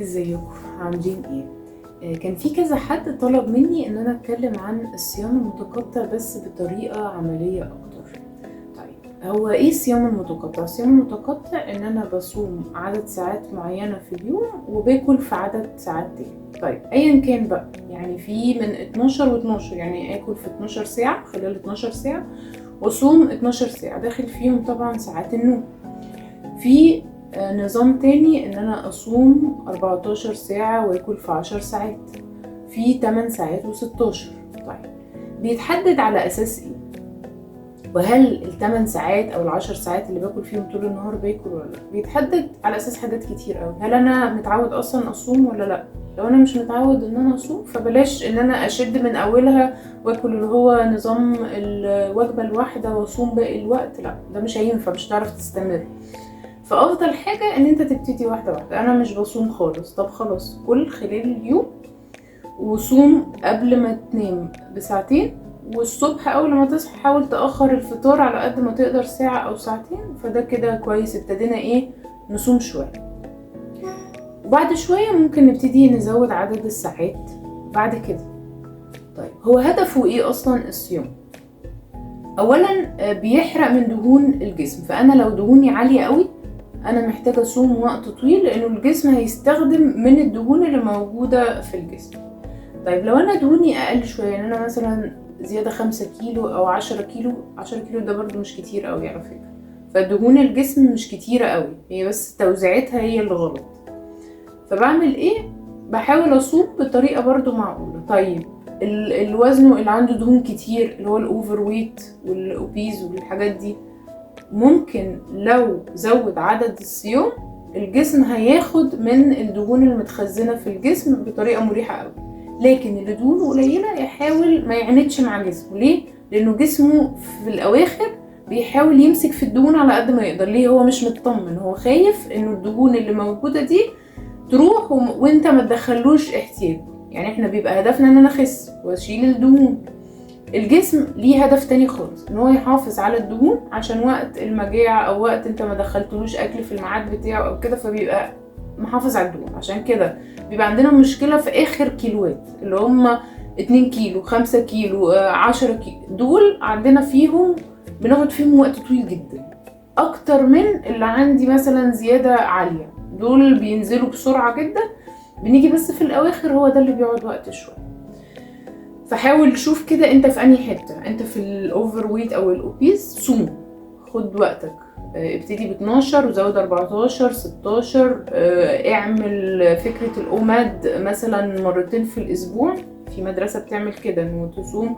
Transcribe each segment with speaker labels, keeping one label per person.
Speaker 1: ازيكم عاملين ايه؟ كان في كذا حد طلب مني ان انا اتكلم عن الصيام المتقطع بس بطريقة عملية اكتر. طيب هو ايه الصيام المتقطع؟ الصيام المتقطع ان انا بصوم عدد ساعات معينة في اليوم وباكل في عدد ساعات تاني. طيب ايا كان بقى، يعني في من 12 و12، يعني اكل في 12 ساعة خلال 12 ساعة وصوم 12 ساعة داخل فيهم طبعا ساعات النوم. في نظام تاني ان انا اصوم 14 ساعة واكل في 10 ساعات، في 8 ساعات و16. طيب بيتحدد على اساس ايه؟ وهل ال8 ساعات او ال10 ساعات اللي باكل فيهم طول النهار باكل ولا لا؟ بيتحدد على اساس حاجات كتير قوي. هل انا متعود اصلا اصوم ولا لا؟ لو انا مش متعود ان انا اصوم فبلاش ان انا اشد من اولها واكل اللي هو نظام الوجبة الواحدة واصوم باقي الوقت. لا، ده مش هينفع، مش هتعرف تستمر. فافضل حاجة ان انت تبتدي واحدة واحدة. انا مش بصوم خالص، طب خلاص كل خلال اليوم وصوم قبل ما تنام بساعتين، والصبح اول ما تصحى حاول تأخر الفطار على قد ما تقدر ساعة او ساعتين. فده كده كويس، ابتدينا نصوم شوية. وبعد شوية ممكن نبتدي نزود عدد الساعات بعد كده. طيب هو هدفه ايه اصلا الصيام؟ اولا بيحرق من دهون الجسم، فانا لو دهوني عالية قوي انا محتاجة اصوم وقت طويل لانه الجسم هيستخدم من الدهون اللي موجودة في الجسم. طيب لو انا دهوني اقل شوية، يعني انا مثلا زيادة 5 كيلو او 10 كيلو، 10 كيلو ده برضو مش كتير قوي على فكرة. فدهون الجسم مش كتيرة قوي، هي بس توزيعتها هي اللي غلط. فبعمل ايه؟ بحاول اصوم بطريقة برضو معقولة. طيب الوزن اللي عنده دهون كتير اللي هو الاوفر ويت والاوبيز والحاجات دي، ممكن لو زود عدد الصيام الجسم هياخد من الدهون المتخزنة في الجسم بطريقة مريحة قوي. لكن اللي دهونه قليلة يحاول ما يعندش مع جسمه. ليه؟ لانه جسمه في الاواخر بيحاول يمسك في الدهون على قد ما يقدر. ليه؟ هو مش مطمن، هو خايف انه الدهون اللي موجودة دي تروح وانت ما تدخلوش احتياج. يعني احنا بيبقى هدفنا ان انا اخس واشيل الدهون. الجسم ليه هدف تاني خالص، ان هو يحافظ على الدهون عشان وقت المجاعة او وقت انت ما دخلتلوش اكل في الميعاد بتاعه او كده، فبيبقى محافظ على الدهون. عشان كده بيبقى عندنا مشكلة في اخر كيلوات اللي هم 2 كيلو 5 كيلو 10 كيلو، دول عندنا فيهم بناخد فيهم وقت طويل جدا اكتر من اللي عندي مثلا زيادة عالية. دول بينزلوا بسرعة جدا، بنيجي بس في الاواخر هو ده اللي بيقعد وقت شوية. فحاول تشوف كده انت في انهي حته، انت في الاوفر ويت او الاوبيز، صوم خد وقتك. ابتدي ب 12 وزود 14 16. اعمل فكره الاوماد مثلا مرتين في الاسبوع. في مدرسه بتعمل كده انه تصوم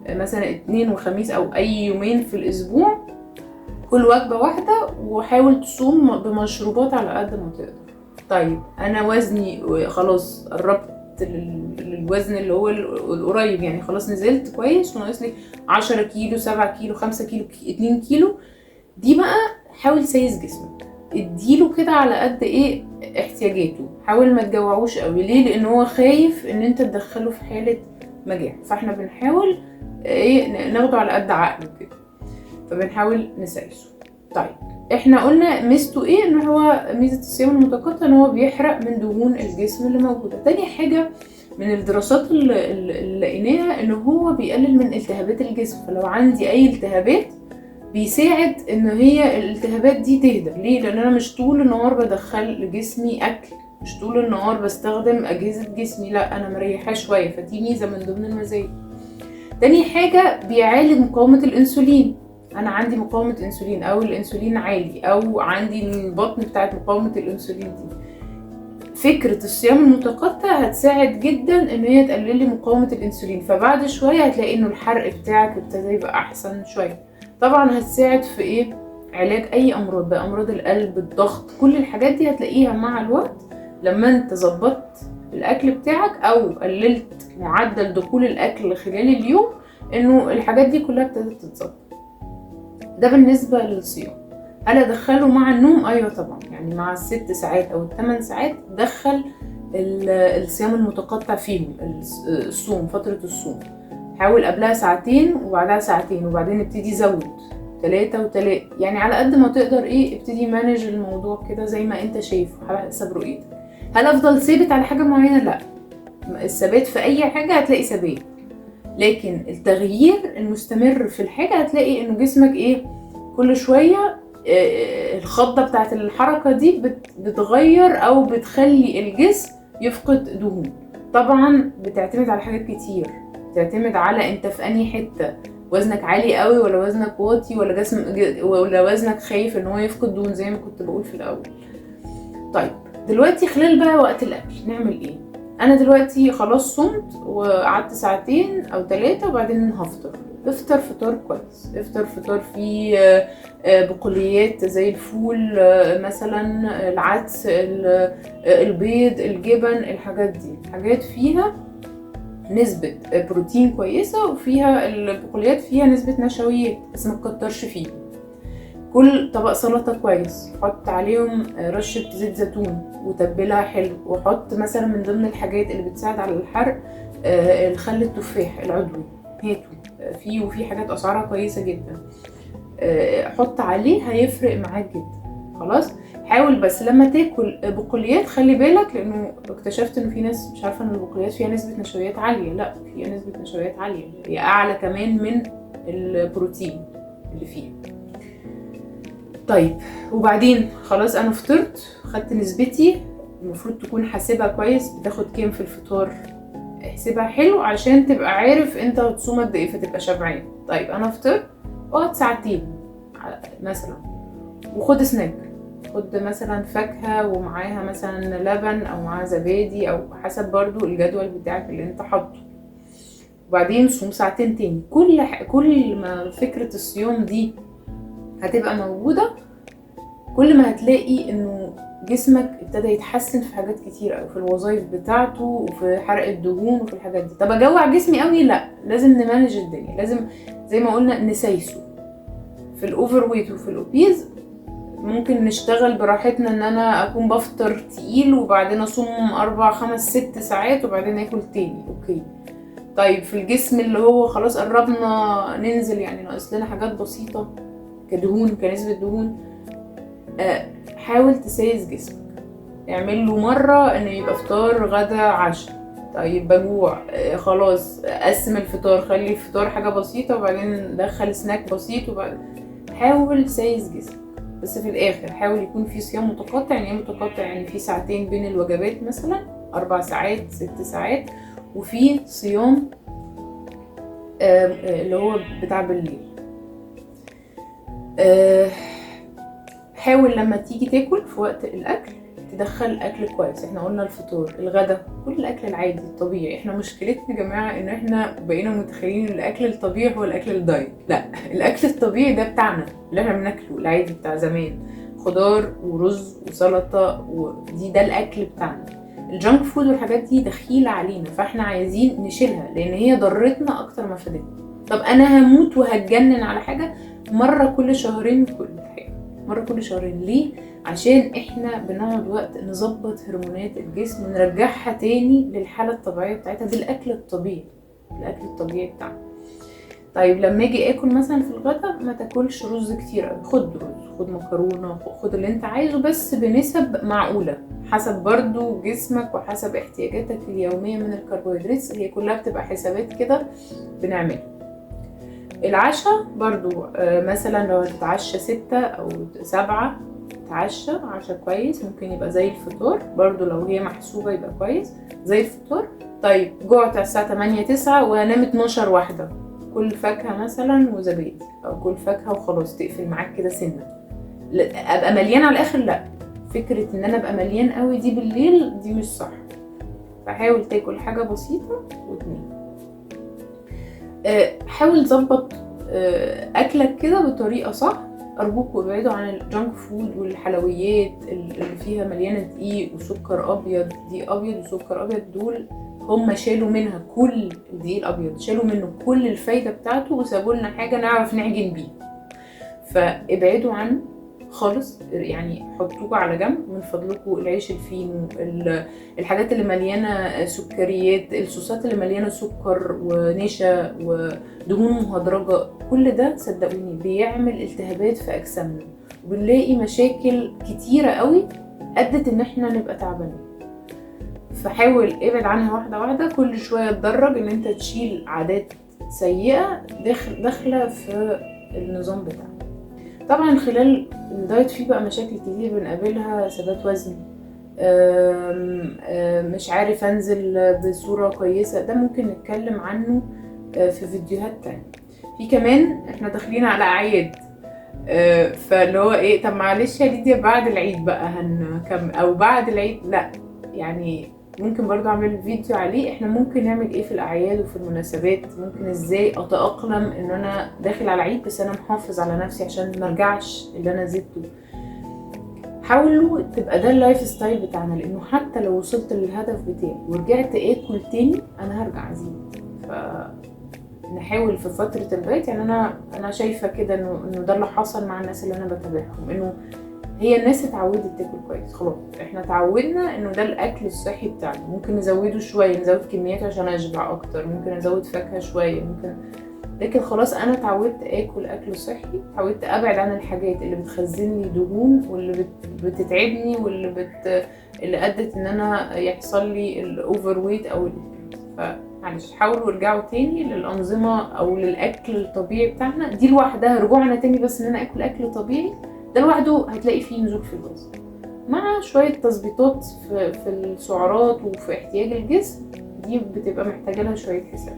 Speaker 1: مثلا اثنين وخميس او اي يومين في الاسبوع، كل وجبه واحده، وحاول تصوم بمشروبات على قد ما تقدر. طيب انا وزني خلاص قربت للوزن اللي هو القريب، يعني خلاص نزلت كويس وناقص لي 10 كيلو 7 كيلو 5 كيلو 2 كيلو، دي بقى حاول تسيس جسمك، اديله كده على قد احتياجاته. حاول ما تجوعوش قوي. ليه؟ لان هو خايف ان انت تدخله في حالة مجاعة، فاحنا بنحاول ناخده على قد عقله كده، فبنحاول نسيسه. طيب احنا قلنا ميزته ايه؟ ان هو ميزة الصيام المتقطع ان هو بيحرق من دهون الجسم اللي موجودة. تاني حاجة من الدراسات اللي لقيناها ان هو بيقلل من التهابات الجسم. فلو عندي اي التهابات بيساعد ان هي الالتهابات دي تهدى. ليه؟ لان انا مش طول النهار بدخل لجسمي اكل، مش طول النهار بستخدم اجهزة جسمي، لا انا مريحة شوية، فدي ميزة من ضمن المزايا. تاني حاجة بيعالج مقاومة الانسولين. انا عندي مقاومة انسولين او الانسولين عالي او عندي البطن بتاعت مقاومة الانسولين دي، فكرة الصيام المتقطع هتساعد جدا ان هي تقلل لي مقاومة الانسولين. فبعد شوية هتلاقي انه الحرق بتاعك ابتدى يبقى احسن شوية. طبعا هتساعد في علاج اي امراض بقى، امراض القلب الضغط، كل الحاجات دي هتلاقيها مع الوقت لما انت ظبطت الاكل بتاعك او قللت معدل دخول الاكل خلال اليوم، انه الحاجات دي كلها ابتدت تتظبط. ده بالنسبة للصيام. هل ادخله مع النوم؟ ايوه طبعا، يعني مع ال6 ساعات او ال8 ساعات دخل الصيام المتقطع فيهم. الصوم، فترة الصوم حاول قبلها ساعتين وبعدها ساعتين، وبعدين ابتدي زود 3 و3، يعني على قد ما تقدر ابتدي مانج الموضوع كده زي ما انت شايف على حسب رؤيتك. هل افضل ثابت على حاجه معينه؟ لا، الثبات في اي حاجه هتلاقي ثبات، لكن التغيير المستمر في الحاجه هتلاقي انه جسمك ايه كل شويه الخضه بتاعت الحركه دي بتغير او بتخلي الجسم يفقد دهون. طبعا بتعتمد على حاجات كتير، بتعتمد على انت في انهي حته، وزنك عالي قوي ولا وزنك واطي، ولا وزنك خايف ان هو يفقد دهون زي ما كنت بقول في الاول. طيب دلوقتي خلال بقى وقت الاكل نعمل ايه؟ انا دلوقتي خلاص صمت وقعدت ساعتين او 3 وبعدين هفطر. افطر فطار كويس، افطر فطار فيه بقوليات زي الفول مثلا، العدس، البيض، الجبن، الحاجات دي حاجات فيها نسبة بروتين كويسة، وفيها البقوليات فيها نسبة نشويات بس ما تكترش فيه. كل طبق سلطة كويس، حط عليهم رشة زيت زيتون وتبلها حلو، وحط مثلا من ضمن الحاجات اللي بتساعد على الحرق الخل التفاح العضوي، هاته فيه، وفي حاجات اسعارها كويسة جدا، حط عليه هيفرق معاك جدا. خلاص حاول بس لما تاكل بقوليات خلي بالك، لانه اكتشفت ان في ناس مش عارفه ان البقوليات فيها نسبه نشويات عاليه. لا، فيها نسبه نشويات عاليه، هي اعلى كمان من البروتين اللي فيها. طيب وبعدين خلاص انا فطرت، خدت نسبتي، المفروض تكون حاسبها كويس، بتاخد كام في الفطار، احسبها حلو عشان تبقى عارف انت هتصوم قد ايه فتبقى شبعان. طيب انا فطرت، اقعد ساعتين مثلا وخد سناك، خد مثلا فاكهة ومعاها مثلا لبن او معاها زبادي، او حسب برضو الجدول بتاعك اللي انت حاطه، وبعدين صوم ساعتين تاني. كل ما فكرة الصيام دي هتبقى موجودة، كل ما هتلاقي انه جسمك ابتدى يتحسن في حاجات كتير قوي، في الوظائف بتاعته وفي حرق الدهون وفي الحاجات دي. طب اجوع جسمي قوي؟ لا، لازم نمانج الدنيا، لازم زي ما قلنا نسايسه. في الاوفر ويت وفي الاوبيز ممكن نشتغل براحتنا، ان انا اكون بفطر تقيل وبعدين اصوم 4 5 6 ساعات وبعدين اكل تاني، اوكي. طيب في الجسم اللي هو خلاص قربنا ننزل، يعني ناقص لنا حاجات بسيطة كدهون، كنسبة دهون، حاول تسايس جسمك، اعمل له مرة انه يبقى فطار غدا عشاء. طيب بجوع، خلاص قسم الفطار، خلي الفطار حاجة بسيطة وبعدين دخل سناك بسيط، وبعدين حاول تسايس جسمك. بس في الاخر حاول يكون في صيام متقطع. يعني متقطع يعني في ساعتين بين الوجبات، مثلا 4 ساعات 6 ساعات، وفي صيام اللي هو بتاع بالليل. حاول لما تيجي تاكل في وقت الاكل تدخل اكل كويس. احنا قلنا الفطور، الغدا، كل الاكل العادي الطبيعي. احنا مشكلتنا يا جماعه ان احنا بقينا متخيلين ان الاكل الطبيعي هو الاكل الدايت. لا، الاكل الطبيعي ده بتاعنا اللي احنا بناكله العادي بتاع زمان، خضار ورز وسلطه، ده الاكل بتاعنا. الجانك فود والحاجات دي دخيله علينا، فاحنا عايزين نشيلها لان هي ضرتنا اكتر ما فادتنا. طب انا هموت وهتجنن على حاجه مره كل شهرين، مرة كل شهرين، ليه؟ عشان احنا بنقعد وقت نظبط هرمونات الجسم ونرجعها تاني للحالة الطبيعية بتاعتها بالاكل الطبيعي، الاكل الطبيعي بتاعنا. طيب لما اجي اكل مثلا في الغدا ما تاكلش رز كتير قوي، خد رز، خد مكرونة، خد اللي انت عايزه بس بنسب معقولة حسب برضو جسمك وحسب احتياجاتك اليومية من الكربوهيدرات. هي كلها بتبقى حسابات كده بنعملها. العشاء برضو مثلا لو هتتعشى 6 أو 7 تعشى عشاء كويس، ممكن يبقى زي الفطار برضو، لو هي محسوبة يبقى كويس زي الفطار. طيب جوعت على الساعة 8 9 وهنام 12 واحدة، كل فاكهة مثلا وزبادي، أو كل فاكهة وخلاص تقفل معاك كده سنة. أبقى مليان على الآخر؟ لا، فكرة إن أنا أبقى مليان قوي دي بالليل دي مش صح. فحاول تاكل حاجة بسيطة وتنام. حاول تظبط اكلك كده بطريقه صح. ارجوك ابعدوا عن الجانك فود والحلويات اللي فيها مليانه دقيق وسكر ابيض. دقيق ابيض وسكر ابيض دول هم شالوا منها كل الدقيق الابيض، شالوا منه كل الفايده بتاعته وسابوا لنا حاجه نعرف نعجن بيها. فابعدوا عنه خالص، يعني حطوه على جنب من فضلكم. العيش الفينو، الحاجات اللي مليانه سكريات، الصوصات اللي مليانه سكر ونشا ودهون مهدرجه، كل ده صدقوني بيعمل التهابات في اجسامنا، وبنلاقي مشاكل كتيره قوي ادت ان احنا نبقى تعبانين. فحاول ابعد عنها واحدة واحدة، كل شوية تدرج ان انت تشيل عادات سيئة داخلة في النظام بتاعك. طبعا خلال الدايت فيه بقى مشاكل كتير بنقابلها، ثبات وزن، مش عارف انزل بصورة كويسة، ده ممكن نتكلم عنه في فيديوهات تانية. في كمان احنا داخلين على اعياد، فاللي هو ايه، طب معلش يا ليديا بعد العيد بقى هنكمل او بعد العيد، لا يعني ممكن برضو اعمل فيديو عليه احنا ممكن نعمل ايه في الاعياد وفي المناسبات، ممكن ازاي اتأقلم ان انا داخل على العيد بس انا محافظ على نفسي عشان مرجعش اللي انا زدته. حاولوا تبقى ده اللايف ستايل بتاعنا، لانه حتى لو وصلت للهدف بتاعي ورجعت اكل تاني انا هرجع ازيد. نحاول في فترة الدايت، يعني انا شايفة كده انه ده اللي حصل مع الناس اللي انا بتابعهم، انه هي الناس اتعودت تاكل كويس، خلاص احنا اتعودنا انه ده الاكل الصحي بتاعنا، ممكن نزوده شوية، نزود كميات عشان اشبع اكتر، ممكن ازود فاكهة شوية، ممكن، لكن خلاص انا اتعودت اكل صحي، اتعودت ابعد عن الحاجات اللي بتخزن لي دهون واللي بتتعبني اللي ادت ان انا يحصل لي الاوفر ويت او معلش حاولوا ارجعوا تاني للانظمه او للاكل الطبيعي بتاعنا. دي لوحدها رجوعنا تاني بس ان انا اكل طبيعي، ده لوحده هتلاقي فيه نزول في الوزن مع شويه تظبيطات في السعرات وفي احتياج الجسم، دي بتبقى محتاجه لها شويه حساب.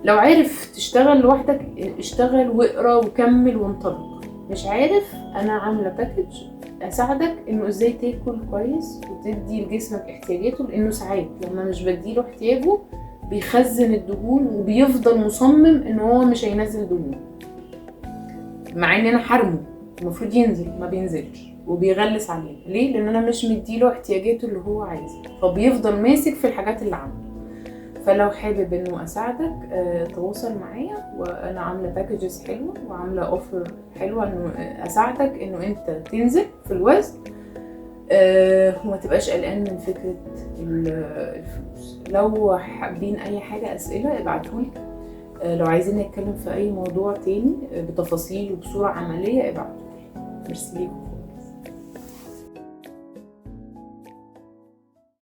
Speaker 1: لو عارف تشتغل لوحدك اشتغل واقرا وكمل وانطلق، مش عارف انا عامله باكج اساعدك انه ازاي تاكل كويس وتدي لجسمك احتياجاته، لانه ساعات لما مش بديله احتياجه بيخزن الدهون وبيفضل مصمم ان هو مش هينزل دهون، مع ان انا حرمه المفروض ينزل ما بينزلش وبيغلس عليه. ليه؟ لان انا مش مديله احتياجاته اللي هو عايزها، فبيفضل ماسك في الحاجات اللي عنده. فلو حابب انه اساعدك تواصل معايا، وانا عامله باكجز حلوه وعامله اوفر حلوه انه اساعدك انه انت تنزل في الوزن وما تبقاش قلقان من فكره الفلوس. لو حابين اي حاجه اسئله ابعتولي، لو عايزين نتكلم في اي موضوع تاني بتفاصيل وبصوره عمليه ابعتولي. ميرسي ليكم.